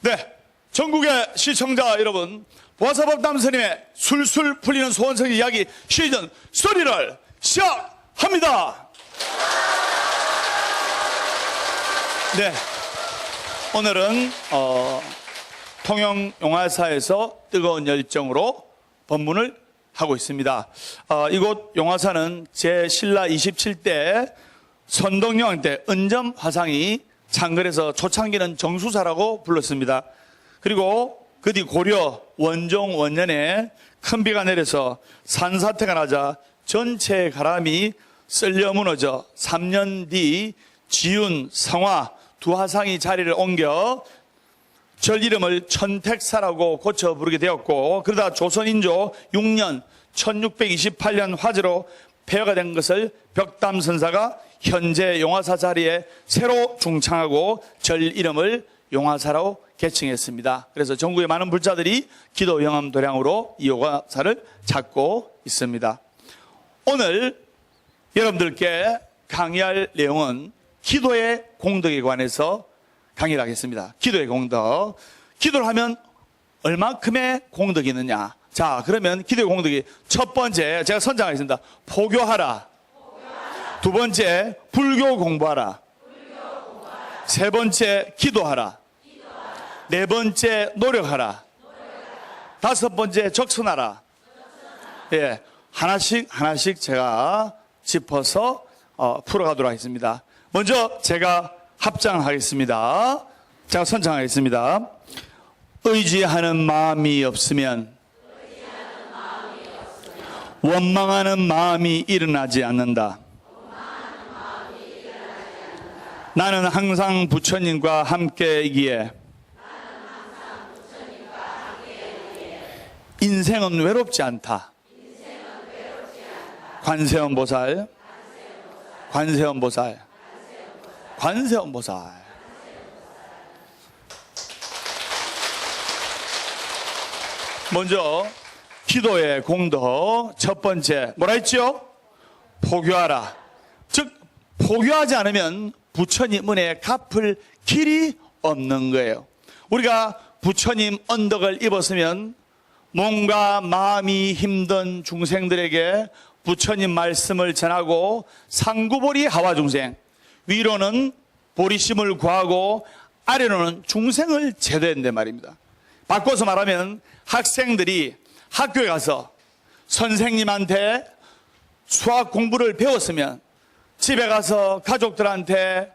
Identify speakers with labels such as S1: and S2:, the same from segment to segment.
S1: 네, 전국의 시청자 여러분, 보아사법담 스님의 술술 풀리는 소원성 이야기 시즌 3를 시작합니다. 네, 오늘은 통영용화사에서 뜨거운 열정으로 법문을 하고 있습니다. 이곳 용화사는 제 신라 27대 선동여왕 때 은점 화상이 창궐에서 초창기는 정수사라고 불렀습니다. 그리고 그 뒤 고려 원종 원년에 큰 비가 내려서 산사태가 나자 전체 가람이 쓸려 무너져 3년 뒤 지운, 성화 두 화상이 자리를 옮겨 절 이름을 천택사라고 고쳐 부르게 되었고, 그러다 조선인조 6년 1628년 화재로 폐허가 된 것을 벽담선사가 현재 용화사 자리에 새로 중창하고 절 이름을 용화사라고 개칭했습니다. 그래서 전국의 많은 불자들이 기도 영암 도량으로 이 용화사를 찾고 있습니다. 오늘 여러분들께 강의할 내용은 기도의 공덕에 관해서 강의를 하겠습니다. 기도의 공덕. 기도를 하면 얼마큼의 공덕이 있느냐. 자, 그러면 기도의 공덕이 첫 번째 제가 선정하겠습니다. 포교하라. 두 번째 불교 공부하라. 세 번째 기도하라. 네 번째 노력하라. 다섯 번째 적선하라. 예, 하나씩 제가 짚어서 풀어가도록 하겠습니다. 먼저 제가 합장하겠습니다. 제가 선창하겠습니다. 의지하는 마음이 없으면 원망하는 마음이 일어나지 않는다. 나는 항상 부처님과 함께이기에 인생은 외롭지 않다. 관세음보살, 관세음보살, 관세음보살. 먼저 기도의 공덕 첫 번째 뭐라 했죠? 포교하라. 즉 포교하지 않으면 부처님 은혜 갚을 길이 없는 거예요. 우리가 부처님 언덕을 입었으면 몸과 마음이 힘든 중생들에게 부처님 말씀을 전하고 상구보리 하와 중생, 위로는 보리심을 구하고 아래로는 중생을 제도한단 말입니다. 바꿔서 말하면 학생들이 학교에 가서 선생님한테 수학 공부를 배웠으면 집에 가서 가족들한테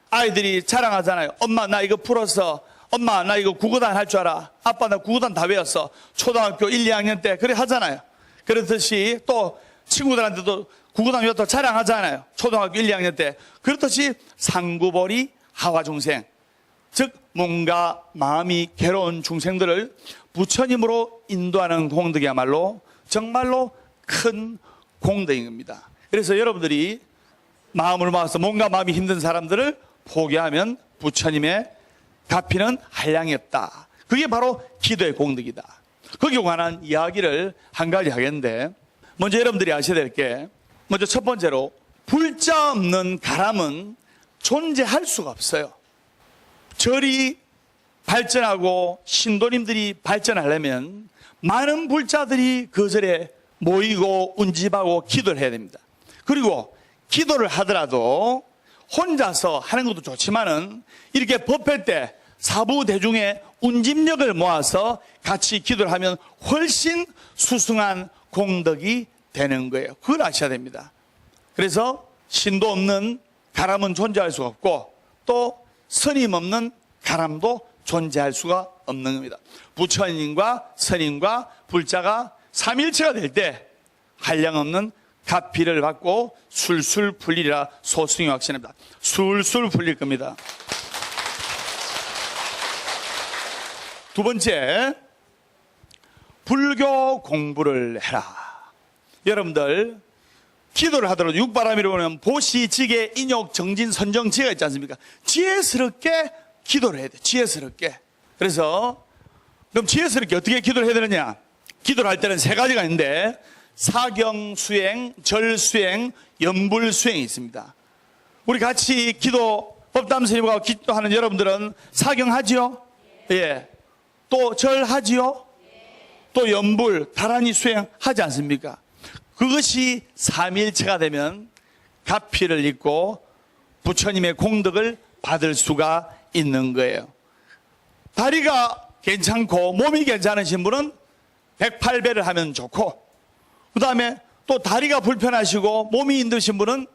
S1: 아이들이 자랑하잖아요. 엄마 나 이거 풀었어. 엄마 나 이거 국어단 할 줄 알아. 아빠 나 국어단 다 외웠어. 초등학교 1, 2학년 때 그래 하잖아요. 그렇듯이 또 친구들한테도 국어단 외웠다고 자랑하잖아요. 초등학교 1, 2학년 때. 그렇듯이 상구보리 하와중생, 즉 몸과 마음이 괴로운 중생들을 부처님으로 인도하는 공덕이야말로 정말로 큰 공덕인 겁니다. 그래서 여러분들이 마음을 모아서 몸과 마음이 힘든 사람들을 포기하면 부처님의 갚이는 한량이 없다. 그게 바로 기도의 공덕이다. 거기에 관한 이야기를 한 가지 하겠는데, 먼저 여러분들이 아셔야 될 게, 먼저 첫 번째로 불자 없는 가람은 존재할 수가 없어요. 절이 발전하고 신도님들이 발전하려면 많은 불자들이 그 절에 모이고 운집하고 기도를 해야 됩니다. 그리고 기도를 하더라도 혼자서 하는 것도 좋지만은 이렇게 법회 때 사부대중의 운집력을 모아서 같이 기도를 하면 훨씬 수승한 공덕이 되는 거예요. 그걸 아셔야 됩니다. 그래서 신도 없는 가람은 존재할 수가 없고, 또 스님 없는 가람도 존재할 수가 없는 겁니다. 부처님과 스님과 불자가 삼일체가 될 때 한량없는 갚이를 받고 술술 풀리리라 소승이 확신합니다. 술술 풀릴 겁니다. 두 번째, 불교 공부를 해라. 여러분들 기도를 하더라도 육바람이라고 하면 보시, 지계, 인욕, 정진, 선정, 지혜가 있지 않습니까? 지혜스럽게 기도를 해야 돼. 지혜스럽게. 그래서 그럼 지혜스럽게 어떻게 기도를 해야 되느냐? 기도를 할 때는 세 가지가 있는데, 사경 수행, 절 수행, 연불 수행이 있습니다. 우리 같이 기도 법담 스님과 기도하는 여러분들은 사경하지요? 예. 또 절하지요? 또 연불, 다란히 수행하지 않습니까? 그것이 삼위일체가 되면 가피를 입고 부처님의 공덕을 받을 수가 있는 거예요. 다리가 괜찮고 몸이 괜찮으신 분은 108배를 하면 좋고, 그 다음에 또 다리가 불편하시고 몸이 힘드신 분은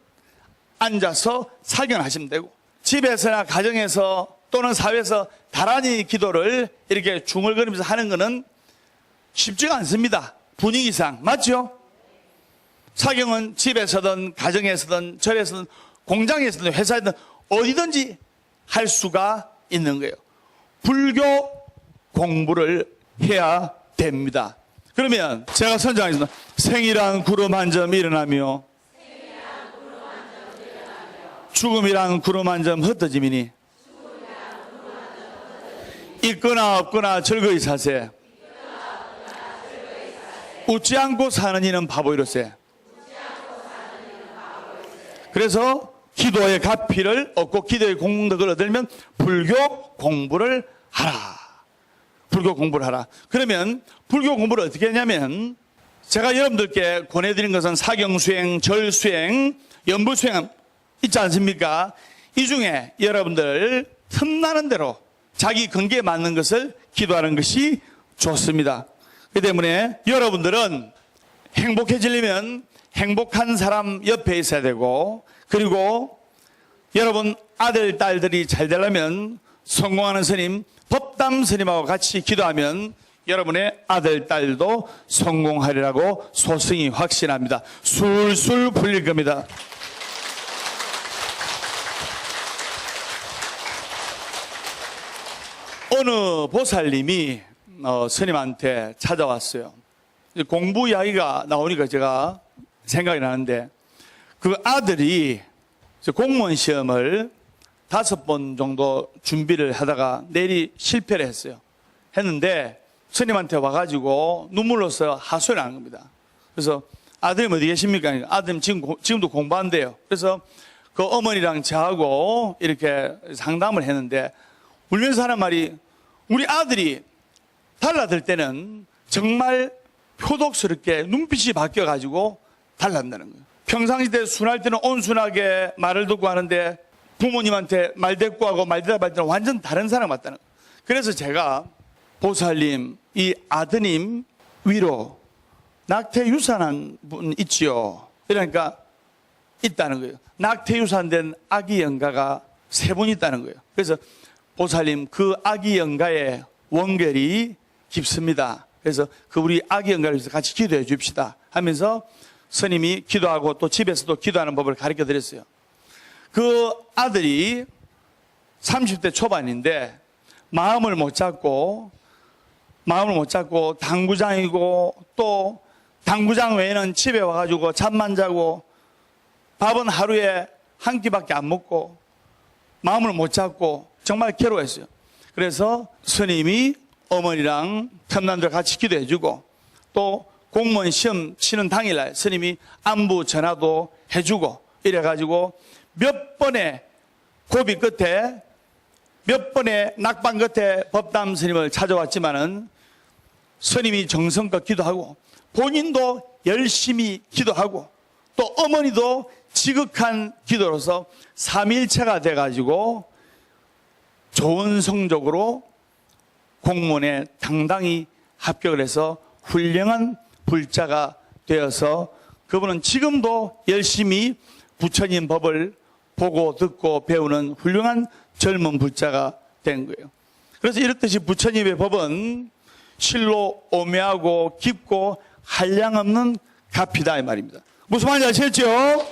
S1: 앉아서 사견하시면 되고, 집에서나 가정에서 또는 사회에서 다란히 기도를 이렇게 중얼거리면서 하는 것은 쉽지가 않습니다. 분위기상. 맞죠? 사경은 집에서든 가정에서든 절에서든 공장에서든 회사에든 어디든지 할 수가 있는 거예요. 불교 공부를 해야 됩니다. 그러면 제가 선장하겠습니다. 생이란 구름 한 점 일어나며 죽음이란 구름 한 점 흩어짐이니 있거나 없거나 즐거이 사세. 웃지 않고 사는 이는 바보이로세. 그래서 기도의 가피를 얻고 기도의 공덕을 얻으려면 불교 공부를 하라. 불교 공부를 하라. 그러면 불교 공부를 어떻게 하냐면, 제가 여러분들께 권해드린 것은 사경수행, 절수행, 연불수행 있지 않습니까? 이 중에 여러분들 틈나는 대로 자기 근기에 맞는 것을 기도하는 것이 좋습니다. 그렇기 때문에 여러분들은 행복해지려면 행복한 사람 옆에 있어야 되고, 그리고 여러분 아들, 딸들이 잘 되려면 성공하는 스님, 법담 스님하고 같이 기도하면 여러분의 아들, 딸도 성공하리라고 소승이 확신합니다. 술술 풀릴 겁니다. 어느 보살님이 스님한테 찾아왔어요. 공부 이야기가 나오니까 제가 생각이 나는데, 그 아들이 공무원 시험을 5번 정도 준비를 하다가 내리 실패를 했어요. 했는데 스님한테 와가지고 눈물로서 하소연을 하는 겁니다. 그래서 아드님 어디 계십니까? 아드님 지금도 공부한대요. 그래서 그 어머니랑 저하고 이렇게 상담을 했는데 울면서 하는 말이, 우리 아들이 달라들 때는 정말 표독스럽게 눈빛이 바뀌어가지고 달란다는 거예요. 평상시 때 순할 때는 온순하게 말을 듣고 하는데 부모님한테 말대꾸하고 말대답할 때는 완전 다른 사람 같다는 거예요. 그래서 제가 보살님, 이 아드님 위로 낙태유산한 분 있지요? 그러니까 있다는 거예요. 낙태유산된 아기 영가가 3분 있다는 거예요. 그래서 보살님, 그 아기 영가의 원결이 깊습니다. 그래서 그 우리 아기 영가를 위해서 같이 기도해 줍시다 하면서 스님이 기도하고 또 집에서도 기도하는 법을 가르쳐 드렸어요. 그 아들이 30대 초반인데 마음을 못 잡고 당구장이고, 또 당구장 외에는 집에 와가지고 잠만 자고 밥은 하루에 한 끼밖에 안 먹고 마음을 못 잡고 정말 괴로워했어요. 그래서 스님이 어머니랑 첨남들 같이 기도해주고, 또 공무원 시험 치는 당일날 스님이 안부 전화도 해주고 이래가지고 몇 번의 고비 끝에, 몇 번의 낙방 끝에 법담 스님을 찾아왔지만은 스님이 정성껏 기도하고 본인도 열심히 기도하고 또 어머니도 지극한 기도로서 삼위일체가 돼가지고 좋은 성적으로 공무원에 당당히 합격을 해서 훌륭한 불자가 되어서 그분은 지금도 열심히 부처님 법을 보고 듣고 배우는 훌륭한 젊은 불자가 된 거예요. 그래서 이렇듯이 부처님의 법은 실로 오묘하고 깊고 한량없는 가피다 이 말입니다. 무슨 말인지 아시겠죠?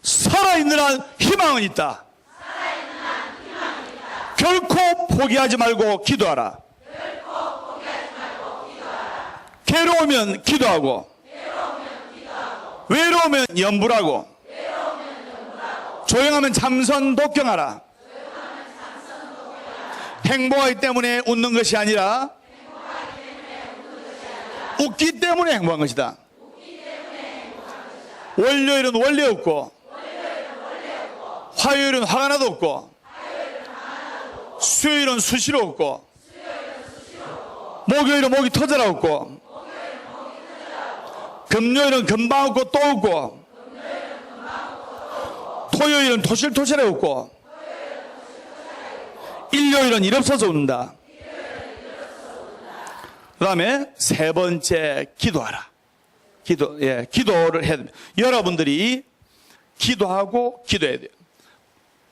S1: 살아있는 한 희망은 있다. 결코 포기하지 말고 기도하라. 괴로우면 기도하고, 외로우면 연불하고, 조용하면 참선 독경하라. 행복하기 때문에 웃는 것이 아니라 웃기 때문에 행복한 것이다. 월요일은 원래 없고 화요일은 화가 나도 없고, 수요일은 수시로 없고, 목요일은 목이 터져라 없고, 금요일은 금방 없고 또 없고, 토요일은 토실토실해 없고, 일요일은 일 없어서 웃는다. 그 다음에 세 번째, 기도하라. 기도를 해야 됩니다. 여러분들이 기도하고 기도해야 돼요.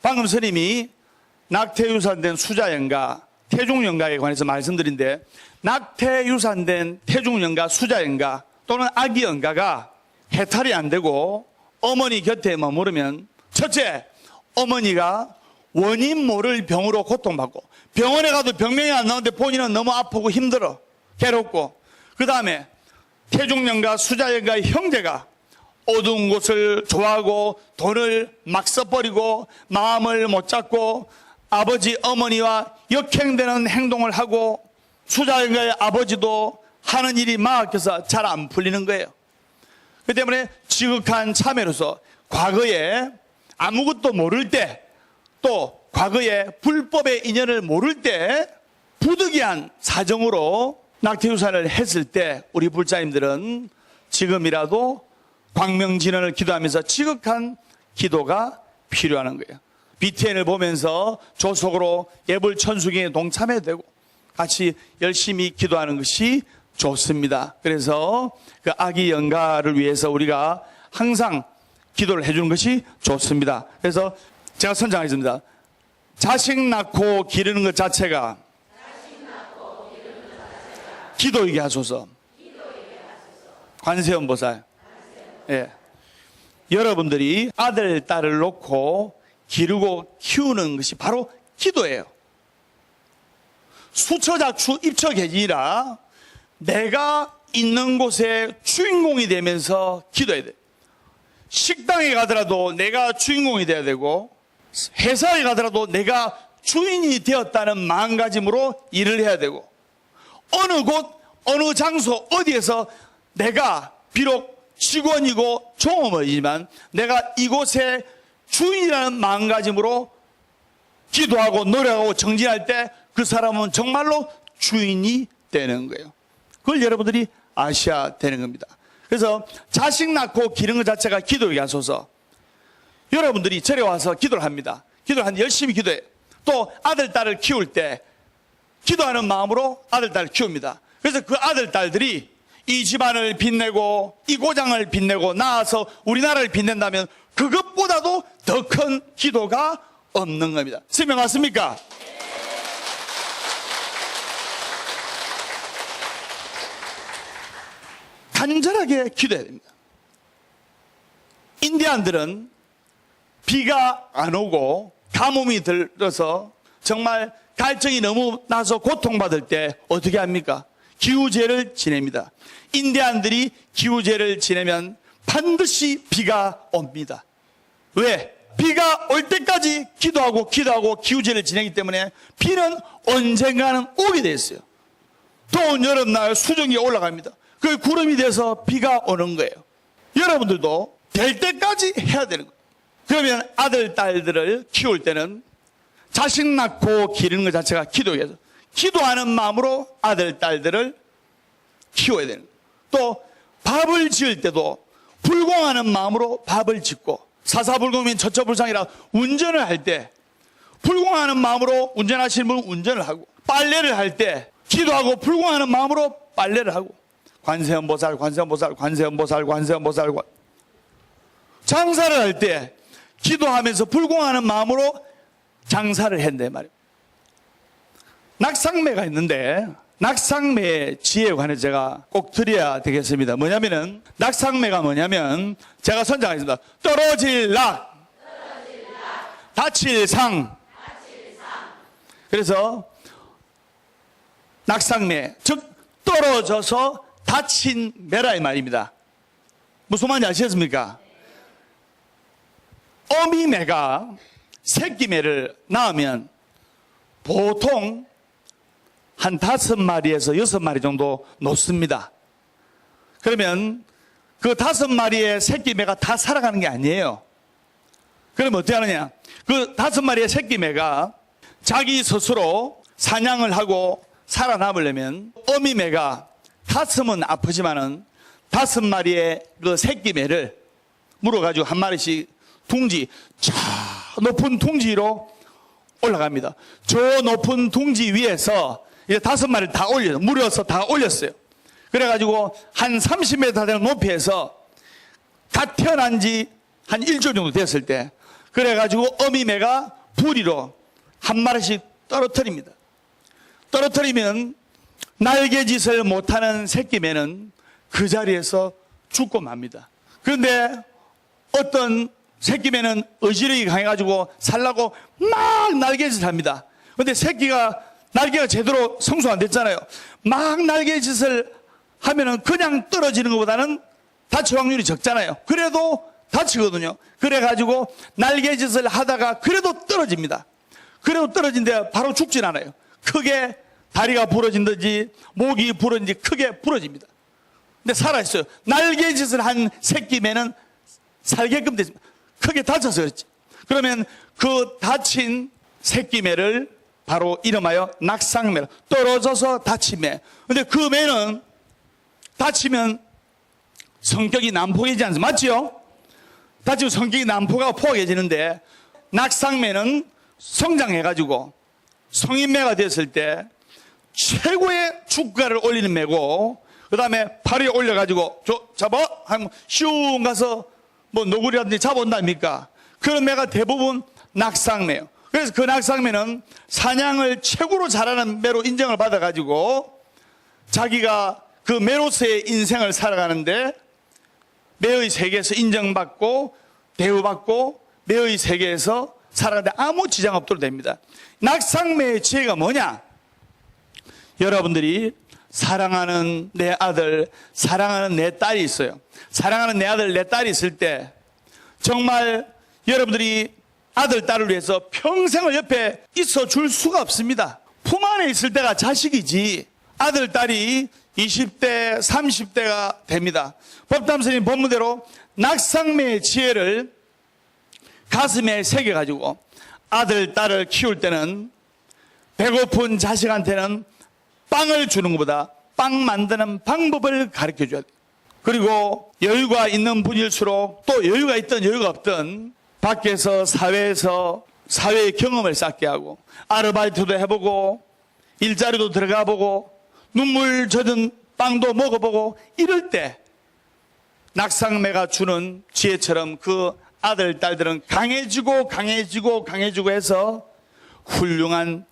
S1: 방금 스님이 낙태유산된 수자연가, 태중연가에 관해서 말씀드린데, 낙태유산된 태중연가, 수자연가 또는 아기연가가 해탈이 안 되고 어머니 곁에 머무르면, 첫째, 어머니가 원인 모를 병으로 고통받고, 병원에 가도 병명이 안 나오는데 본인은 너무 아프고 힘들어, 괴롭고, 그 다음에 태중연가, 수자연가의 형제가 어두운 곳을 좋아하고 돈을 막 써버리고 마음을 못 잡고 아버지 어머니와 역행되는 행동을 하고, 수자연가의 아버지도 하는 일이 막혀서 잘 안 풀리는 거예요. 그 때문에 지극한 참회로서 과거에 아무것도 모를 때, 또 과거에 불법의 인연을 모를 때 부득이한 사정으로 낙태유산을 했을 때 우리 불자님들은 지금이라도 광명진언을 기도하면서 지극한 기도가 필요한 거예요. BTN을 보면서 조속으로 예불천수경에 동참해야 되고 같이 열심히 기도하는 것이 좋습니다. 그래서 그 아기 연가를 위해서 우리가 항상 기도를 해주는 것이 좋습니다. 그래서 제가 선정하겠습니다. 자식 낳고 기르는 것 자체가 기도이게 하소서. 관세음보살. 예. 여러분들이 아들, 딸을 놓고 기르고 키우는 것이 바로 기도예요. 수처자추 입처계지라, 내가 있는 곳에 주인공이 되면서 기도해야 돼. 식당에 가더라도 내가 주인공이 돼야 되고, 회사에 가더라도 내가 주인이 되었다는 마음가짐으로 일을 해야 되고, 어느 곳, 어느 장소, 어디에서 내가 비록 직원이고 종업원이지만 내가 이곳의 주인이라는 마음가짐으로 기도하고 노력하고 정진할 때 그 사람은 정말로 주인이 되는 거예요. 그걸 여러분들이 아셔야 되는 겁니다. 그래서 자식 낳고 기르는 것 자체가 기도에게 하소서. 여러분들이 절에 와서 기도를 합니다. 기도를 하는데 열심히 기도해요. 또 아들, 딸을 키울 때 기도하는 마음으로 아들, 딸을 키웁니다. 그래서 그 아들, 딸들이 이 집안을 빛내고 이 고장을 빛내고 나아서 우리나라를 빛낸다면 그것보다도 더 큰 기도가 없는 겁니다. 설명 맞습니까? 간절하게 기도해야 됩니다. 인디안들은 비가 안 오고 가뭄이 들어서 정말 갈증이 너무 나서 고통받을 때 어떻게 합니까? 기우제를 지냅니다. 인디안들이 기우제를 지내면 반드시 비가 옵니다. 왜? 비가 올 때까지 기도하고 기우제를 지내기 때문에 비는 언젠가는 오게 돼 있어요. 더운 여름날 수증기 올라갑니다. 그 구름이 돼서 비가 오는 거예요. 여러분들도 될 때까지 해야 되는 거예요. 그러면 아들, 딸들을 키울 때는 자식 낳고 기르는 것 자체가 기도예요. 기도하는 마음으로 아들, 딸들을 키워야 되는 거예요. 또 밥을 지을 때도 불공하는 마음으로 밥을 짓고, 사사불공이면 처처불상이라 운전을 할 때 불공하는 마음으로 운전하시는 분은 운전을 하고, 빨래를 할 때 기도하고 불공하는 마음으로 빨래를 하고, 관세음보살, 관세음보살, 관세음보살, 관세음보살. 장사를 할 때 기도하면서 불공하는 마음으로 장사를 했는데 말이에요. 낙상매가 있는데 낙상매의 지혜에 관해서 제가 꼭 드려야 되겠습니다. 뭐냐면은 낙상매가 뭐냐면 제가 선정하겠습니다. 떨어질 낙, 다칠 상. 그래서 낙상매, 즉 떨어져서 다친 매라 이 말입니다. 무슨 말인지 아시겠습니까? 어미매가 새끼매를 낳으면 보통 한 5마리에서 6마리 정도 놓습니다. 그러면 그 5마리의 새끼매가 다 살아가는 게 아니에요. 그러면 어떻게 하느냐? 그 5마리의 새끼매가 자기 스스로 사냥을 하고 살아남으려면 어미매가 가슴은 아프지만은 5마리의 그 새끼매를 물어가지고 한 마리씩 둥지, 저 높은 둥지로 올라갑니다. 저 높은 둥지 위에서 이제 5마리를 다 올려요. 물어서 다 올렸어요. 그래가지고 한 30m 되는 높이에서 갓 태어난 지 한 일주일 정도 됐을 때, 그래가지고 어미매가 부리로 한 마리씩 떨어뜨립니다. 떨어뜨리면 날개짓을 못하는 새끼매는 그 자리에서 죽고 맙니다. 그런데 어떤 새끼매는 의지력이 강해가지고 살라고 막 날개짓을 합니다. 그런데 새끼가 날개가 제대로 성숙 안 됐잖아요. 막 날개짓을 하면은 그냥 떨어지는 것보다는 다칠 확률이 적잖아요. 그래도 다치거든요. 그래가지고 날개짓을 하다가 그래도 떨어집니다. 그래도 떨어진데 바로 죽진 않아요. 크게 다리가 부러진든지 목이 부러진지 크게 부러집니다. 근데 살아있어요. 날개짓을 한 새끼매는 살게끔 됐습니다. 크게 다쳐서 그렇지. 그러면 그 다친 새끼매를 바로 이름하여 낙상매로, 떨어져서 다친 매. 근데 그 매는 다치면 성격이 난폭해지지 않습니까? 맞죠? 다치면 성격이 난폭하고 포악해지는데, 낙상매는 성장해가지고 성인매가 됐을 때 최고의 주가를 올리는 매고, 그 다음에 팔 위에 올려가지고 잡아 하면 슝 가서 뭐 노구리라든지 잡아온답니까? 그런 매가 대부분 낙상매예요. 그래서 그 낙상매는 사냥을 최고로 잘하는 매로 인정을 받아가지고 자기가 그 매로서의 인생을 살아가는데 매의 세계에서 인정받고 대우받고 매의 세계에서 살아가는데 아무 지장 없도록 됩니다. 낙상매의 지혜가 뭐냐? 여러분들이 사랑하는 내 아들, 사랑하는 내 딸이 있어요. 사랑하는 내 아들, 내 딸이 있을 때 정말 여러분들이 아들, 딸을 위해서 평생을 옆에 있어 줄 수가 없습니다. 품 안에 있을 때가 자식이지 아들, 딸이 20대, 30대가 됩니다. 법담스님 본문대로 낙상매의 지혜를 가슴에 새겨가지고 아들, 딸을 키울 때는 배고픈 자식한테는 빵을 주는 것보다 빵 만드는 방법을 가르쳐 줘야 돼요. 그리고 여유가 있는 분일수록 또 여유가 있든 여유가 없든 밖에서 사회에서 사회의 경험을 쌓게 하고 아르바이트도 해보고 일자리도 들어가 보고 눈물 젖은 빵도 먹어보고 이럴 때 낙상매가 주는 지혜처럼 그 아들, 딸들은 강해지고 해서 훌륭한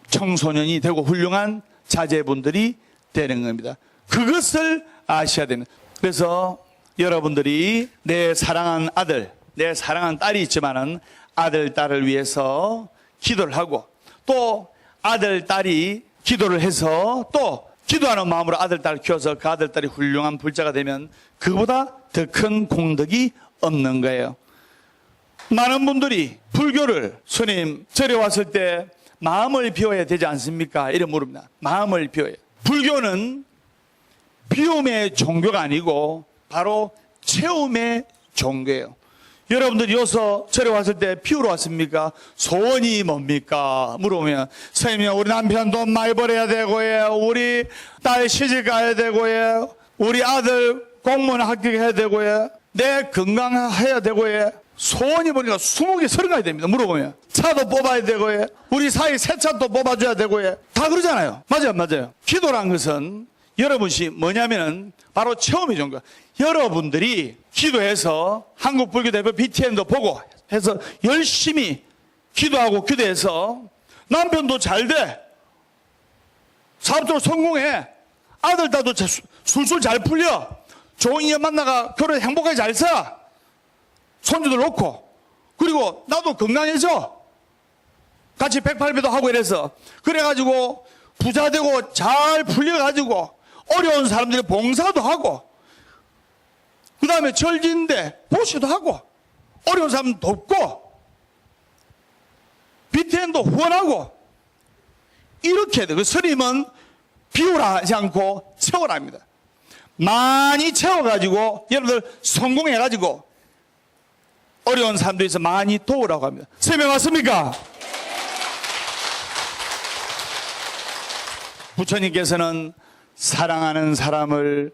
S1: 청소년이 되고 훌륭한 자제분들이 되는 겁니다. 그것을 아셔야 됩니다. 그래서 여러분들이 내 사랑한 아들, 내 사랑한 딸이 있지만은 아들, 딸을 위해서 기도를 하고 또 아들, 딸이 기도를 해서 또 기도하는 마음으로 아들, 딸을 키워서 그 아들, 딸이 훌륭한 불자가 되면 그보다 더 큰 공덕이 없는 거예요. 많은 분들이 불교를 스님 절에 왔을 때 마음을 비워야 되지 않습니까? 이래 물습니다. 마음을 비워야. 불교는 비움의 종교가 아니고 바로 체험의 종교예요. 여러분들이 여기서 절에 왔을 때 비우러 왔습니까? 소원이 뭡니까? 물어보면 선생님 우리 남편 돈 많이 벌어야 되고요, 우리 딸 시집 가야 되고요, 우리 아들 공무원 합격해야 되고요, 내 건강해야 되고요. 소원이 보니까 20개 30가지 됩니다. 물어보면 차도 뽑아야 되고요, 우리 사이 새 차도 뽑아줘야 되고요. 다 그러잖아요. 맞아요. 기도란 것은 여러분이 뭐냐면은 바로 체험의 종교. 여러분들이 기도해서 한국 불교대표 BTN도 보고 해서 열심히 기도하고 기도해서 남편도 잘 돼, 사업적으로 성공해, 아들 딸도 술술 잘 풀려, 좋은 인연 만나가 결혼 행복하게 잘 사, 손주들 놓고, 그리고 나도 건강해져, 같이 108배도 하고 이래서 그래가지고 부자 되고 잘 풀려가지고 어려운 사람들이 봉사도 하고 그 다음에 절진대 보시도 하고 어려운 사람 돕고 BTN도 후원하고 이렇게 해야 돼요. 그 스님은 비우라 하지 않고 채워라 합니다. 많이 채워가지고 여러분들 성공해가지고 어려운 사람들이 있어 많이 도우라고 합니다. 설명 맞습니까? 부처님께서는 사랑하는 사람을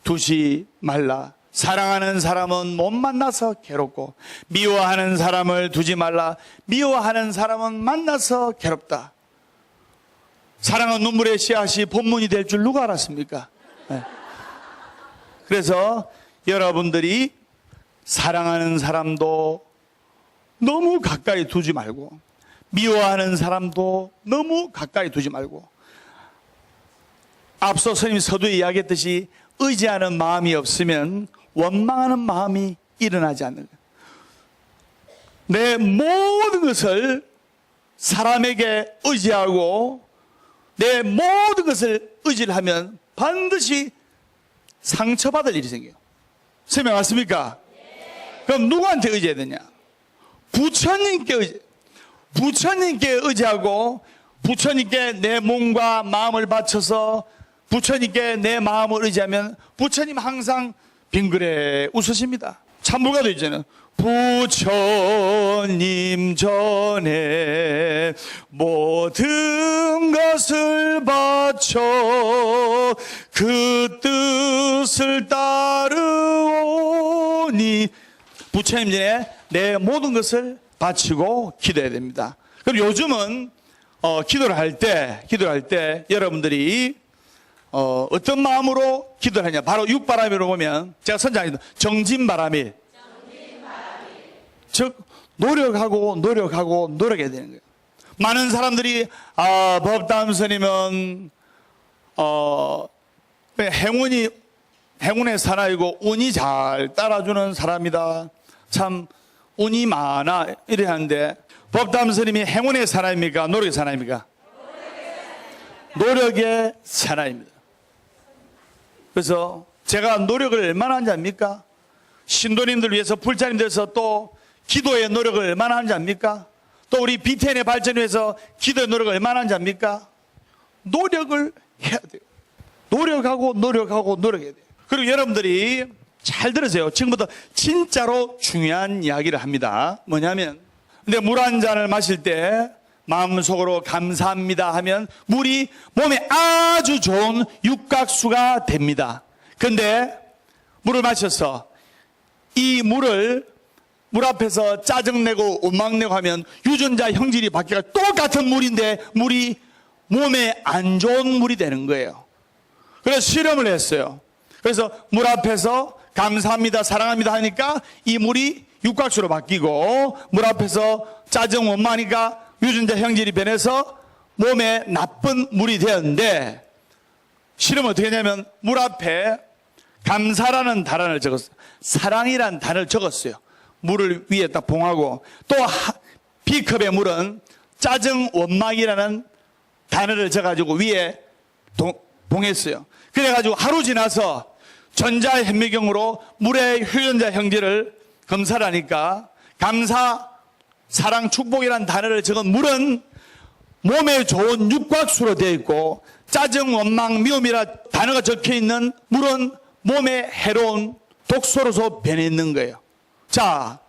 S1: 두지 말라. 사랑하는 사람은 못 만나서 괴롭고, 미워하는 사람을 두지 말라. 미워하는 사람은 만나서 괴롭다. 사랑은 눈물의 씨앗이 본문이 될 줄 누가 알았습니까? 네. 그래서 여러분들이 사랑하는 사람도 너무 가까이 두지 말고, 미워하는 사람도 너무 가까이 두지 말고, 앞서 스님 서두에 이야기했듯이 의지하는 마음이 없으면 원망하는 마음이 일어나지 않는 거예요. 내 모든 것을 사람에게 의지하고 내 모든 것을 의지를 하면 반드시 상처받을 일이 생겨요. 설명 맞습니까? 그럼 누구한테 의지해야 되냐? 부처님께 의지하고 부처님께 내 몸과 마음을 바쳐서 부처님께 내 마음을 의지하면 부처님 항상 빙그레 웃으십니다. 찬불가도 있잖아요. 부처님 전에 모든 것을 바쳐 그 뜻을 따르오니, 부처님 전에 내 모든 것을 바치고 기도해야 됩니다. 그럼 요즘은 기도를 할 때 여러분들이 어떤 마음으로 기도를 하냐? 바로 육바람이로 보면 제가 선장했던 정진바람일. 즉 노력해야 되는 거예요. 많은 사람들이 법담 스님은 행운의 사나이고 운이 잘 따라주는 사람이다. 참 운이 많아 이래 하는데, 법담 스님이 행운의 사나이입니까? 노력의 사나이입니까? 노력의 사나이입니다. 그래서 제가 노력을 얼마나 하는지 압니까? 신도님들 위해서, 불자님들에서 또 기도의 노력을 얼마나 하는지 압니까? 또 우리 BTN의 발전을 위해서 기도의 노력을 얼마나 하는지 압니까? 노력을 해야 돼요. 노력해야 돼요. 그리고 여러분들이 잘 들으세요. 지금부터 진짜로 중요한 이야기를 합니다. 뭐냐면, 근데 물 한 잔을 마실 때 마음속으로 감사합니다 하면 물이 몸에 아주 좋은 육각수가 됩니다. 근데 물을 마셔서 이 물을 물 앞에서 짜증내고 원망내고 하면 유전자 형질이 바뀌어 똑같은 물인데 물이 몸에 안 좋은 물이 되는 거예요. 그래서 실험을 했어요. 그래서 물 앞에서 감사합니다, 사랑합니다 하니까 이 물이 육각수로 바뀌고, 물 앞에서 짜증 원망하니까 유전자 형질이 변해서 몸에 나쁜 물이 되었는데, 실험은 어떻게 했냐면 물 앞에 감사라는 단어를 적었어요. 사랑이라는 단어를 적었어요. 물을 위에 딱 봉하고, 또 B컵의 물은 짜증 원망이라는 단어를 적어가지고 위에 봉했어요. 그래가지고 하루 지나서 전자현미경으로 물의 유전자 형질을 검사를 하니까 감사, 사랑, 축복이라는 단어를 적은 물은 몸에 좋은 육각수로 되어 있고, 짜증, 원망, 미움이라 단어가 적혀 있는 물은 몸에 해로운 독소로서 변해 있는 거예요. 자,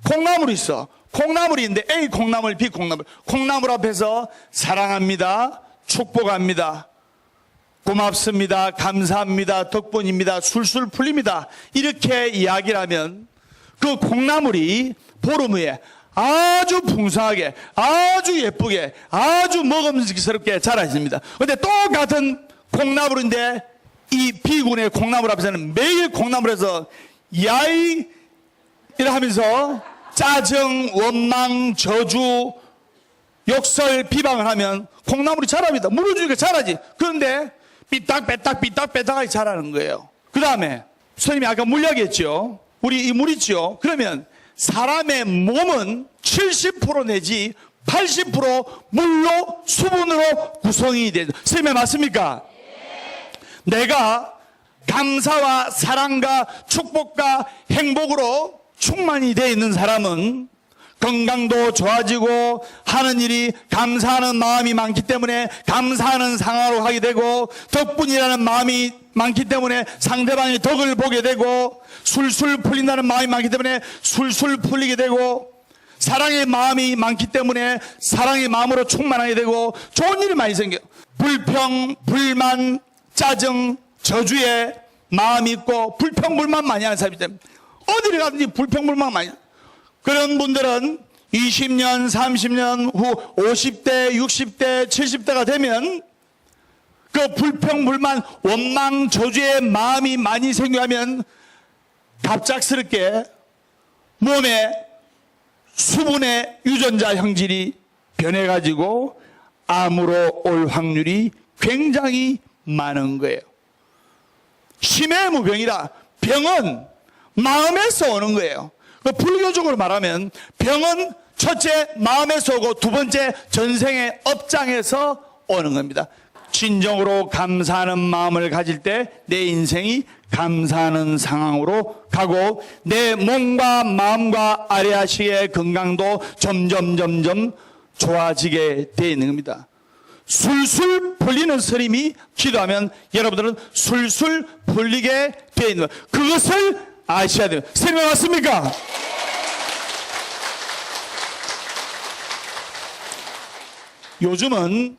S1: 콩나물이 있어. 콩나물이 있는데 A 콩나물, B 콩나물. 콩나물 앞에서 사랑합니다, 축복합니다, 고맙습니다, 감사합니다, 덕분입니다, 술술 풀립니다, 이렇게 이야기를 하면 그 콩나물이 보름 후에 아주 풍성하게, 아주 예쁘게, 아주 먹음직스럽게 자라있습니다. 그런데 똑같은 콩나물인데 이 B군의 콩나물 앞에서는 매일 콩나물에서 야이 이라 하면서 짜증, 원망, 저주, 욕설, 비방을 하면 콩나물이 자랍니다. 물을 주니까 자라지. 그런데 삐딱빼딱하게 자라는 거예요. 그 다음에 스님이 아까 물 이야기했죠. 우리 이 물 있죠. 그러면 사람의 몸은 70% 내지 80% 물로, 수분으로 구성이 되죠. 스님이 맞습니까? 내가 감사와 사랑과 축복과 행복으로 충만이 되어 있는 사람은 건강도 좋아지고 하는 일이 감사하는 마음이 많기 때문에 감사하는 상황으로 하게 되고 덕분이라는 마음이 많기 때문에 상대방의 덕을 보게 되고 술술 풀린다는 마음이 많기 때문에 술술 풀리게 되고 사랑의 마음이 많기 때문에 사랑의 마음으로 충만하게 되고 좋은 일이 많이 생겨요. 불평, 불만, 짜증, 저주의 마음이 있고 불평불만 많이 하는 사람이기 때문에 어디를 가든지 불평불만 많이 해요. 그런 분들은 20년, 30년 후 50대, 60대, 70대가 되면 그 불평불만, 원망, 저주의 마음이 많이 생겨하면 갑작스럽게 몸에 수분의 유전자 형질이 변해가지고 암으로 올 확률이 굉장히 많은 거예요. 심해무병이라 병은 마음에서 오는 거예요. 불교적으로 말하면 병은 첫째 마음에서 오고 두 번째 전생의 업장에서 오는 겁니다. 진정으로 감사하는 마음을 가질 때 내 인생이 감사하는 상황으로 가고 내 몸과 마음과 아래아시의 건강도 점점 좋아지게 되어 있는 겁니다. 술술 풀리는 스님이 기도하면 여러분들은 술술 풀리게 되어 있는 거예요. 그것을 아셔야 돼요. 스님이 맞습니까? 요즘은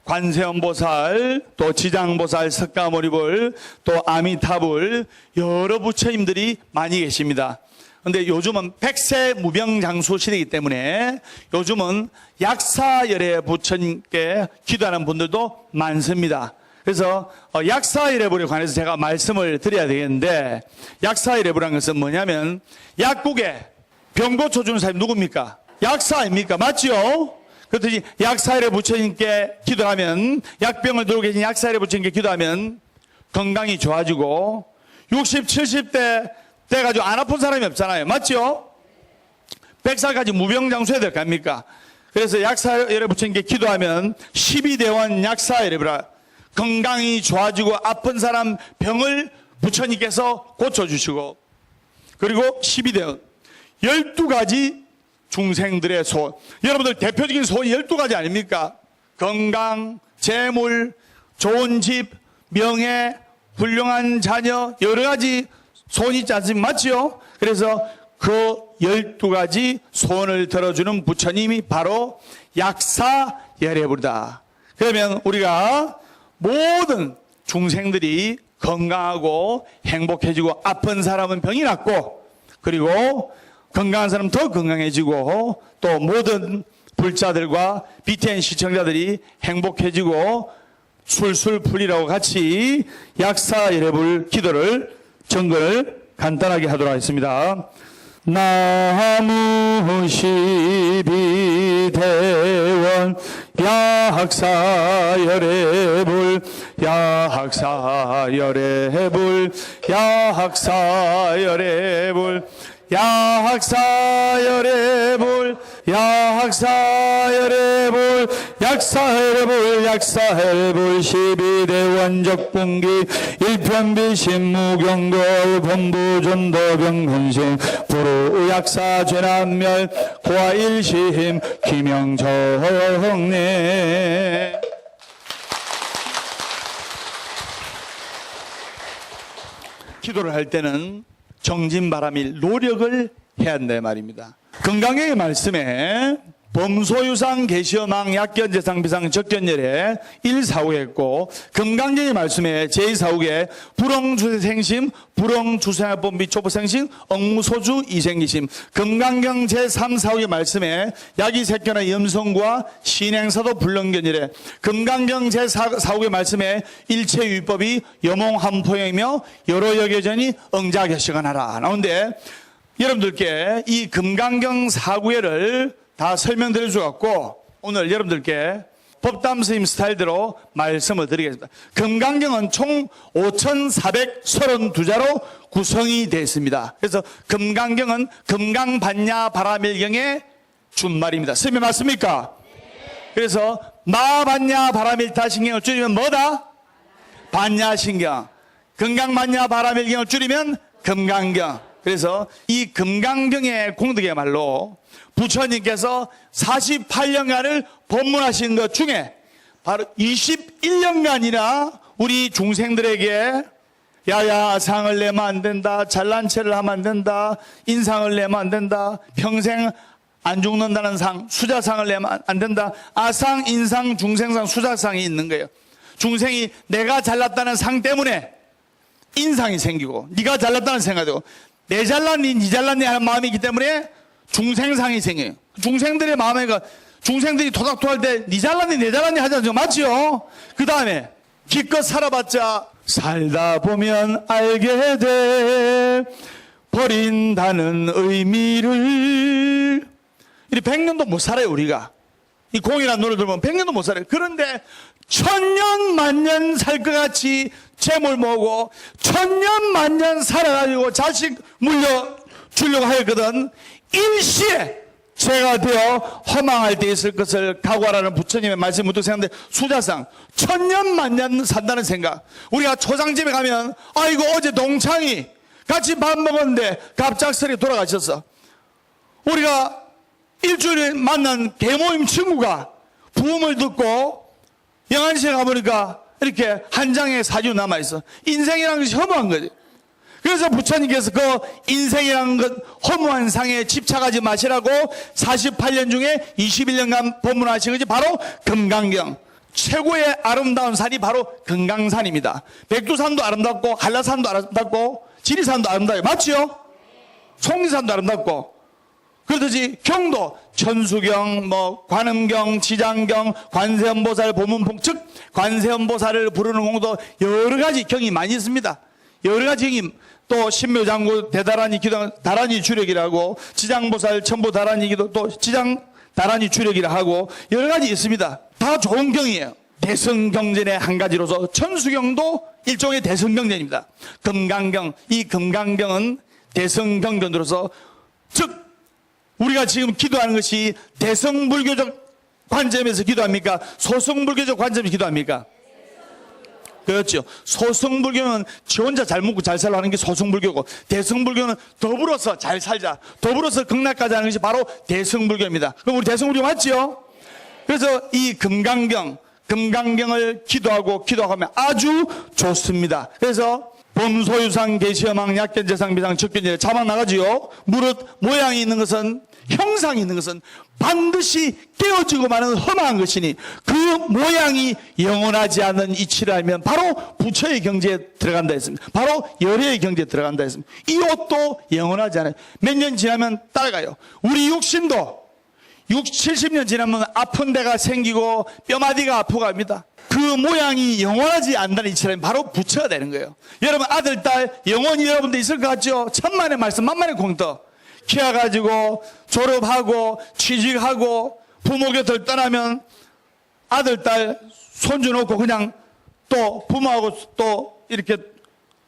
S1: 관세음보살, 또 지장보살, 석가모니불, 또 아미타불 여러 부처님들이 많이 계십니다. 근데 요즘은 백세 무병장수 시대이기 때문에 요즘은 약사열애 부처님께 기도하는 분들도 많습니다. 그래서 약사열애불에 관해서 제가 말씀을 드려야 되겠는데 약사열애불이라는 것은 뭐냐면 약국에 병 고쳐주는 사람이 누굽니까? 약사 아닙니까? 맞죠? 그렇듯이 약사열애 부처님께 기도하면 약병을 들고 계신 약사열애 부처님께 기도하면 건강이 좋아지고 60, 70대 돼가지고 안 아픈 사람이 없잖아요. 맞죠? 100살까지 무병장수해야 될 거 아닙니까? 그래서 약사열애 부처님께 기도하면 12대원 약사열애불라 건강이 좋아지고 아픈 사람 병을 부처님께서 고쳐주시고 그리고 12대원 12가지 중생들의 소원. 여러분들 대표적인 소원이 12가지 아닙니까? 건강, 재물, 좋은 집, 명예, 훌륭한 자녀 여러 가지 소원이 있지 않습니까? 맞죠? 그래서 그 12가지 소원을 들어주는 부처님이 바로 약사열애불이다. 그러면 우리가 모든 중생들이 건강하고 행복해지고 아픈 사람은 병이 낫고 그리고 건강한 사람은 더 건강해지고 또 모든 불자들과 BTN 시청자들이 행복해지고 술술 풀리라고 같이 약사열애불 기도를 정근을 간단하게 하도록 하겠습니다. 나무 시비대원 약사열애불 약사열애불 약사열애불 약사열애불 약사열애불 약사열애불 약사열애불 12대원 적분기 일편비신 무경도 범부전도병근신 부루 약사 죄난멸 고아일심 김영정네. 기도를 할 때는 정진바람일 노력을 해야 한다 말입니다. 건강의 말씀에 범소유상 계시어망 약견재상 비상 적견열에 1사후에 했고 건강경의 말씀에 제2사후에 불엉주생심 불엉주생합법 및 초보생심 억무소주 이생기심 건강경 제3사후의 말씀에 약이색견의 염성과 신행사도 불능견열에 건강경 제4사후의 말씀에 일체유법이 여몽함포형이며 여러 여계전이 응자개시가 나라 나오는데 여러분들께 이 금강경 4구회를 다 설명드릴 수 없고 오늘 여러분들께 법담 스님 스타일대로 말씀을 드리겠습니다. 금강경은 총 5,432자로 구성이 되어 있습니다. 그래서 금강경은 금강반야 바라밀경의 준말입니다. 스님이 맞습니까? 그래서 마반야 바라밀타신경을 줄이면 뭐다? 반야신경. 금강반야 바라밀경을 줄이면 금강경. 그래서 이 금강경의 공덕이야말로 부처님께서 48년간을 법문하신 것 중에 바로 21년간이나 우리 중생들에게 야야 상을 내면 안 된다, 잘난 체를 하면 안 된다, 인상을 내면 안 된다, 평생 안 죽는다는 상, 수자상을 내면 안 된다, 아상, 인상, 중생상, 수자상이 있는 거예요. 중생이 내가 잘났다는 상 때문에 인상이 생기고, 네가 잘났다는 생각이 되고, 내 잘났니, 니 잘났니 하는 마음이 있기 때문에 중생상이 생겨요. 중생들의 마음에, 중생들이 토닥토할 때, 니 잘났니, 내 잘났니 하잖아요. 맞죠? 그 다음에, 기껏 살아봤자, 살다 보면 알게 돼. 버린다는 의미를. 이 100년도 못 살아요, 우리가. 이 공이라는 노래 들으면 100년도 못 살아요. 그런데, 1000년, 만년 살 것 같이 재물 모으고, 1000년, 만년 살아가지고 자식 물려주려고 하였거든. 일시에 죄가 되어 허망할 때 있을 것을 각오하라는 부처님의 말씀 문득 생각하는데, 수자상 1000년 만년 산다는 생각. 우리가 초상집에 가면 아이고 어제 동창이 같이 밥 먹었는데 갑작스레 돌아가셨어. 우리가 일주일에 만난 계모임 친구가 부음을 듣고 영안시에 가보니까 이렇게 한 장의 사진 남아있어. 인생이라는 것이 허무한 거지. 그래서 부처님께서 그 인생이라는 것 허무한 상에 집착하지 마시라고 48년 중에 21년간 법문하신 것이 바로 금강경. 최고의 아름다운 산이 바로 금강산입니다. 백두산도 아름답고 한라산도 아름답고 지리산도 아름다워요. 맞죠? 속리산도 아름답고. 그러듯이 경도 천수경, 관음경, 지장경, 관세음보살 보문풍, 즉 관세음보살을 부르는 공도 여러 가지 경이 많이 있습니다. 여러 가지 경이 또 신묘장구 대다란이 기도 다란이 주력이라고, 지장보살 천보다란이 기도 또 지장다란이 주력이라 하고 여러 가지 있습니다. 다 좋은 경이에요. 대승경전의 한 가지로서 천수경도 일종의 대승경전입니다. 금강경, 이 금강경은 대승경전으로서, 즉 우리가 지금 기도하는 것이 대승불교적 관점에서 기도합니까? 소승불교적 관점에서 기도합니까? 그렇죠. 소승불교는 지 혼자 잘 먹고 잘 살라 하는 게 소승불교고, 대승불교는 더불어서 잘 살자, 더불어서 극락까지 하는 것이 바로 대승불교입니다. 그럼 우리 대승불교 맞죠? 그래서 이 금강경을 기도하고 하면 아주 좋습니다. 그래서 범소유상 계시어망 약견재상 비상 적견재 자막 나가지요. 무릇 모양이 있는 것은, 형상이 있는 것은 반드시 깨어지고 마는 험한 것이니 그 모양이 영원하지 않는 이치를 알면 바로 부처의 경지에 들어간다 했습니다. 바로 열애의 경지에 들어간다 했습니다. 이 옷도 영원하지 않아요. 몇 년 지나면 따라가요. 우리 육신도 70년 지나면 아픈 데가 생기고 뼈마디가 아프갑니다. 그 모양이 영원하지 않다는 이치라면 바로 부처가 되는 거예요. 여러분 아들, 딸 영원히 여러분들 있을 것 같죠? 천만의 말씀 만만의 공덕. 키워가지고 졸업하고 취직하고 부모 곁을 떠나면 아들, 딸 손주 놓고 그냥 또 부모하고 또 이렇게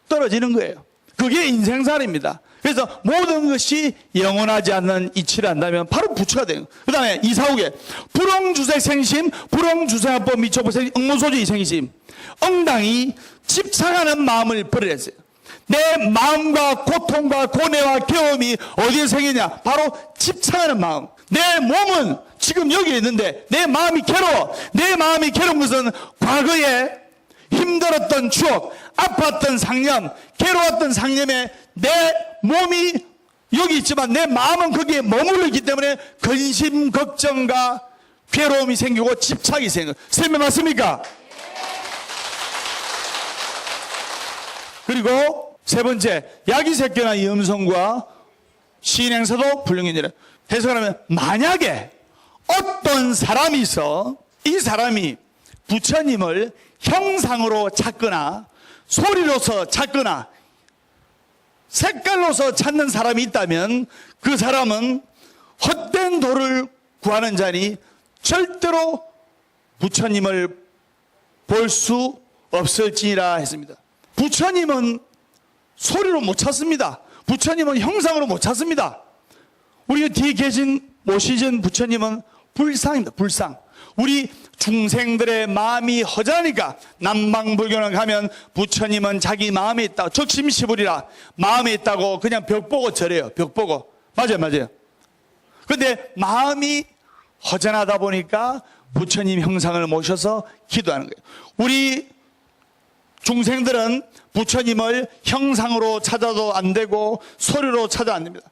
S1: 떨어지는 거예요. 그게 인생살입니다. 그래서 모든 것이 영원하지 않는 이치를 안다면 바로 부처가 되는 거예요. 그 다음에 이사후에 불응주색 생심, 불응주색법 미처보생 응무소주의 생심. 엉당이 집착하는 마음을 버리랬어요. 내 마음과 고통과 고뇌와 괴로움이 어디에 생기냐? 바로 집착하는 마음. 내 몸은 지금 여기 있는데 내 마음이 괴로워. 내 마음이 괴로운 것은 과거에 힘들었던 추억, 아팠던 상념, 괴로웠던 상념에 내 몸이 여기 있지만 내 마음은 거기에 머물러 있기 때문에 근심, 걱정과 괴로움이 생기고 집착이 생겨요. 설명 맞습니까? 그리고 세 번째, 야기색견한 염성과 신행사도 불능이니라. 해석하면 만약에 어떤 사람이 있어, 이 사람이 부처님을 형상으로 찾거나 소리로서 찾거나 색깔로서 찾는 사람이 있다면 그 사람은 헛된 도를 구하는 자니 절대로 부처님을 볼 수 없을지니라 했습니다. 부처님은 소리로 못 찾습니다. 부처님은 형상으로 못 찾습니다. 우리 뒤에 계신 모시전 부처님은 불상입니다. 불상. 우리 중생들의 마음이 허전하니까 남방불교는 가면 부처님은 자기 마음에 있다. 적심시불이라 마음에 있다고 그냥 벽 보고 절해요. 벽 보고. 맞아요, 맞아요. 근데 마음이 허전하다 보니까 부처님 형상을 모셔서 기도하는 거예요. 우리 중생들은 부처님을 형상으로 찾아도 안 되고 소리로 찾아 안 됩니다.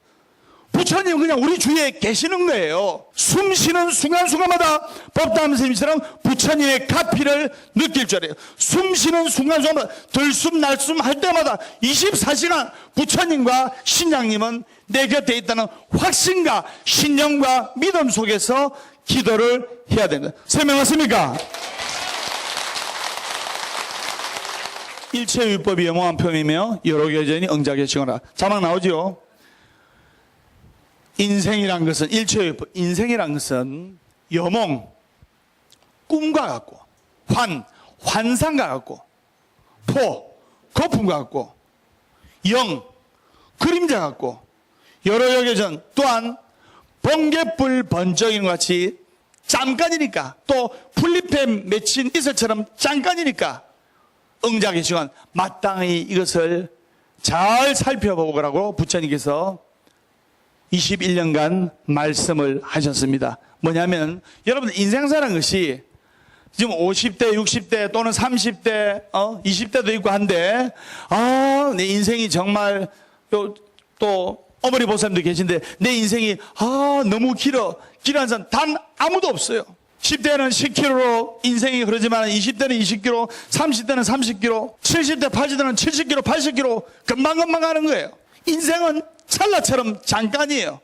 S1: 부처님은 그냥 우리 주위에 계시는 거예요. 숨 쉬는 순간순간마다 법담 스님처럼 부처님의 가피를 느낄 줄 알아요. 숨 쉬는 순간순간마다 들숨 날숨 할 때마다 24시간 부처님과 신장님은 내 곁에 있다는 확신과 신념과 믿음 속에서 기도를 해야 됩니다. 설명하십니까? 일체율법이 영원한 표이며 여러 교전이 응자계시거나 자막 나오죠. 인생이란 것은 일체율법, 인생이란 것은 여몽, 꿈과 같고 환상과 같고 거품과 같고 영, 그림자 같고 여러 여겨전 또한 번갯불 번쩍이는 것 같이 잠깐이니까 또 풀잎에 맺힌 이슬처럼 잠깐이니까 응자의 시간 마땅히 이것을 잘 살펴보라고 부처님께서 21년간 말씀을 하셨습니다. 뭐냐면 여러분 인생사라는 것이 지금 50대, 60대 또는 30대, 20대도 있고 한데 내 인생이 정말 또 어머니 보살님도 계신데 내 인생이 너무 길어하는 사람 단 아무도 없어요. 10대는 10km로 인생이 흐르지만 20대는 20km, 30대는 30km, 70대, 80대는 70km, 80km 금방금방 가는 거예요. 인생은 찰나처럼 잠깐이에요.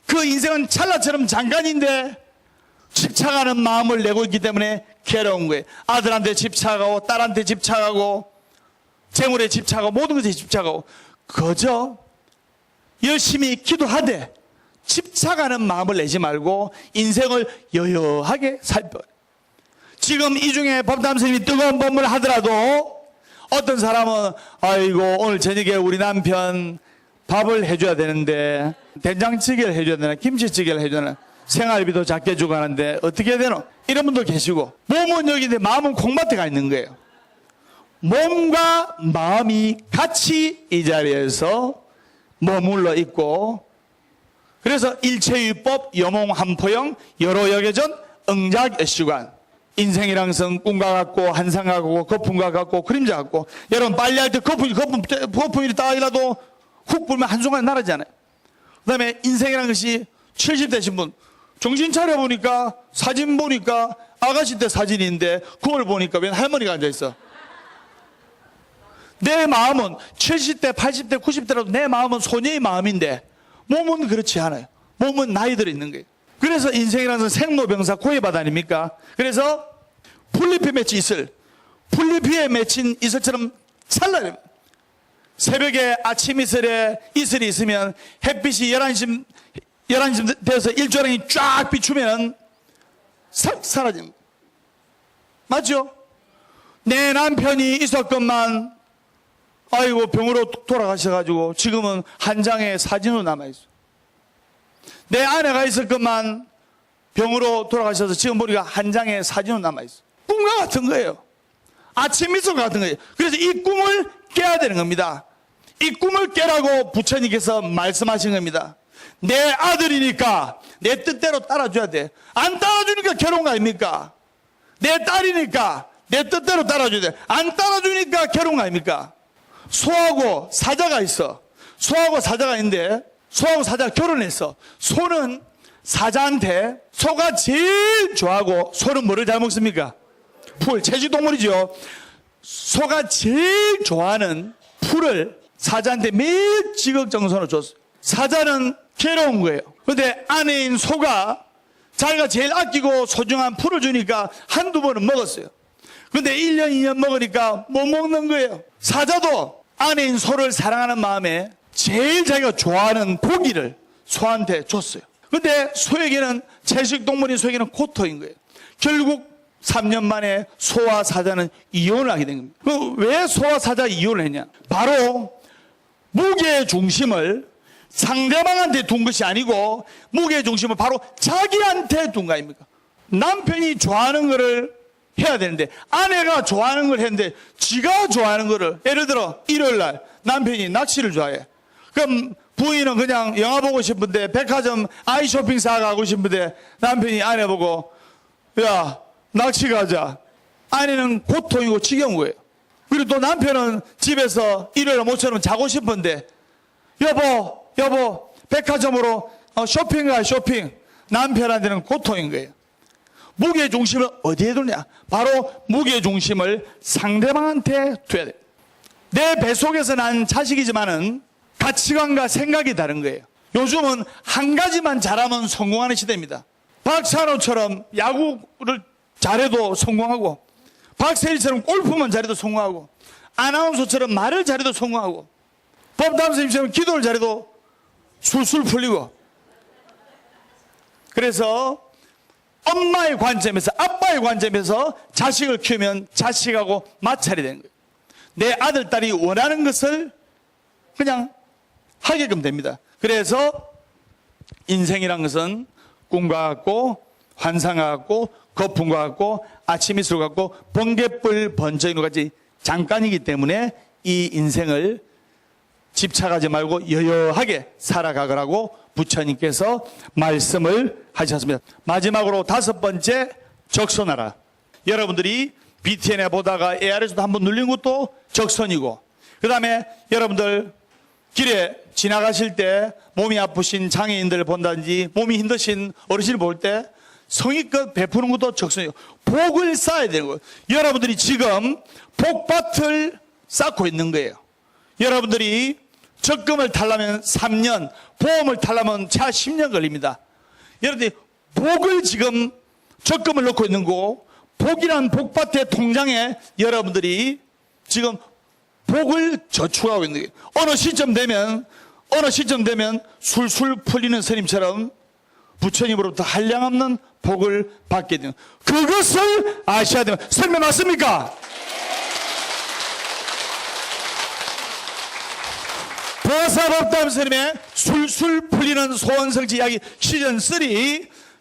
S1: 그 인생은 찰나처럼 잠깐인데 집착하는 마음을 내고 있기 때문에 괴로운 거예요. 아들한테 집착하고 딸한테 집착하고 재물에 집착하고 모든 것에 집착하고 그저 열심히 기도하되 집착하는 마음을 내지 말고 인생을 여여하게 살펴요. 지금 이 중에 법담 스님이 뜨거운 법문을 하더라도 어떤 사람은 아이고 오늘 저녁에 우리 남편 밥을 해줘야 되는데 된장찌개를 해줘야 되나 김치찌개를 해줘야 되나 생활비도 작게 주고 하는데 어떻게 해야 되노? 이런 분도 계시고 몸은 여기인데 마음은 콩밭에 가 있는 거예요. 몸과 마음이 같이 이 자리에서 머물러 있고 그래서 일체율법 여몽한포영 여러 여겨전 응작여시관 인생이란 것은 꿈과 같고 한상과 같고 거품과 같고 그림자 같고 여러분 빨리할 때 거품이 딱이라도 훅 불면 한순간에 날아지잖아요. 그 다음에 인생이라는 것이 70대신 분 정신 차려보니까 사진 보니까 아가씨 때 사진인데 그걸 보니까 웬 할머니가 앉아있어. 내 마음은 70대 80대 90대라도 내 마음은 소녀의 마음인데 몸은 그렇지 않아요. 몸은 나이 들어 있는 거예요. 그래서 인생이라는 것은 생로병사 고해바다 아닙니까? 그래서 풀잎에 맺힌 이슬 풀잎에 맺힌 이슬처럼 찰나요. 새벽에 아침 이슬에 이슬이 있으면 햇빛이 11시 돼서 일조량이 쫙 비추면 싹 사라집니다. 맞죠? 내 남편이 있었건만 아이고 병으로 돌아가셔가지고 지금은 한 장의 사진으로 남아있어. 내 아내가 있었건만 병으로 돌아가셔서 지금 보니까 한 장의 사진으로 남아있어. 꿈과 같은 거예요. 아침 이슬과 같은 거예요. 그래서 이 꿈을 깨야 되는 겁니다. 이 꿈을 깨라고 부처님께서 말씀하신 겁니다. 내 아들이니까 내 뜻대로 따라줘야 돼. 안 따라주니까 괴로운 거 아닙니까? 내 딸이니까 내 뜻대로 따라줘야 돼. 안 따라주니까 괴로운 거 아닙니까? 소하고 사자가 있어. 소하고 사자가 있는데 소하고 사자가 결혼했어. 소는 사자한테 소가 제일 좋아하고 소는 뭐를 잘 먹습니까? 풀, 채식동물이죠. 소가 제일 좋아하는 풀을 사자한테 매일 지극정성으로 줬어요. 사자는 괴로운 거예요. 그런데 아내인 소가 자기가 제일 아끼고 소중한 풀을 주니까 한두 번은 먹었어요. 그런데 1년, 2년 먹으니까 못 먹는 거예요. 사자도 아내인 소를 사랑하는 마음에 제일 자기가 좋아하는 고기를 소한테 줬어요. 그런데 소에게는 채식동물인 소에게는 고통인 거예요. 결국 3년 만에 소와 사자는 이혼을 하게 된 겁니다. 왜 소와 사자가 이혼을 했냐? 바로 무게의 중심을 상대방한테 둔 것이 아니고 무게의 중심을 바로 자기한테 둔 거 아닙니까? 남편이 좋아하는 거를 해야 되는데, 아내가 좋아하는 걸 했는데 지가 좋아하는 거를, 예를 들어 일요일 날 남편이 낚시를 좋아해. 그럼 부인은 그냥 영화 보고 싶은데 백화점 아이쇼핑 사가고 싶은데 남편이 아내 보고 야 낚시 가자. 아내는 고통이고 지겨운 거예요. 그리고 또 남편은 집에서 일요일 모처럼 자고 싶은데 여보 백화점으로 쇼핑 가 쇼핑. 남편한테는 고통인 거예요. 무게 중심을 어디에 두냐? 바로 무게 중심을 상대방한테 둬야 돼. 내 뱃속에서 난 자식이지만은 가치관과 생각이 다른 거예요. 요즘은 한 가지만 잘하면 성공하는 시대입니다. 박찬호처럼 야구를 잘해도 성공하고, 박세리처럼 골프만 잘해도 성공하고, 아나운서처럼 말을 잘해도 성공하고, 법담 선생님처럼 기도를 잘해도 술술 풀리고. 그래서 엄마의 관점에서, 아빠의 관점에서 자식을 키우면 자식하고 마찰이 되는 거예요. 내 아들, 딸이 원하는 것을 그냥 하게끔 됩니다. 그래서 인생이란 것은 꿈과 같고, 환상과 같고, 거품과 같고, 아침 이슬과 같고, 번개불 번쩍이는 같이 잠깐이기 때문에 이 인생을 집착하지 말고 여여하게 살아가거라고 부처님께서 말씀을 하셨습니다. 마지막으로 5번째, 적선하라. 여러분들이 BTN에 보다가 AR에서도 한번 눌린 것도 적선이고, 그 다음에 여러분들 길에 지나가실 때 몸이 아프신 장애인들 본다든지 몸이 힘드신 어르신을 볼 때 성의껏 베푸는 것도 적선이고, 복을 쌓아야 되는 거예요. 여러분들이 지금 복밭을 쌓고 있는 거예요. 여러분들이 적금을 타려면 3년, 보험을 타려면 차 10년 걸립니다. 여러분들이 복을 지금 적금을 넣고 있는 거고, 복이란 복밭의 통장에 여러분들이 지금 복을 저축하고 있는 거예요. 어느 시점 되면 술술 풀리는 스님처럼 부처님으로부터 한량없는 복을 받게 되는, 그것을 아셔야 됩니다. 설명 맞습니까? 보사법담 스님의 술술 풀리는 소원성취 이야기 시즌 3,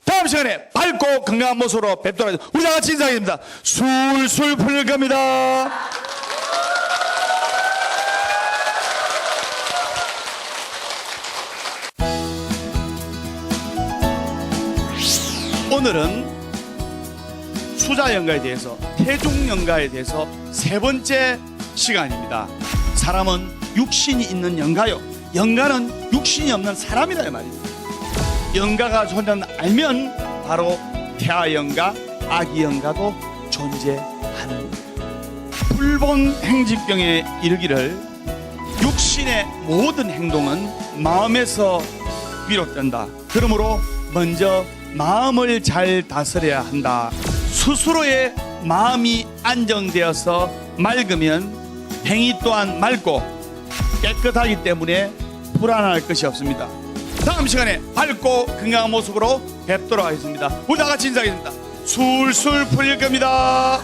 S1: 다음 시간에 밝고 건강한 모습으로 뵙도록 하겠습니다. 우리 다 같이 인사하겠습니다. 술술 풀릴 겁니다. 오늘은 수자연가에 대해서, 태중연가에 대해서 3번째 시간입니다. 사람은 육신이 있는 연가요, 연가는 육신이 없는 사람이다 이 말입니다. 연가가 존재한다 알면 바로 태아연가, 아기연가도 존재하는 거예요. 불본 행집경에 이르기를 육신의 모든 행동은 마음에서 비롯된다. 그러므로 먼저 마음을 잘 다스려야 한다. 스스로의 마음이 안정되어서 맑으면 행위 또한 맑고 깨끗하기 때문에 불안할 것이 없습니다. 다음 시간에 밝고 건강한 모습으로 뵙도록 하겠습니다. 우리 다 같이 인사하겠습니다. 술술 풀릴 겁니다.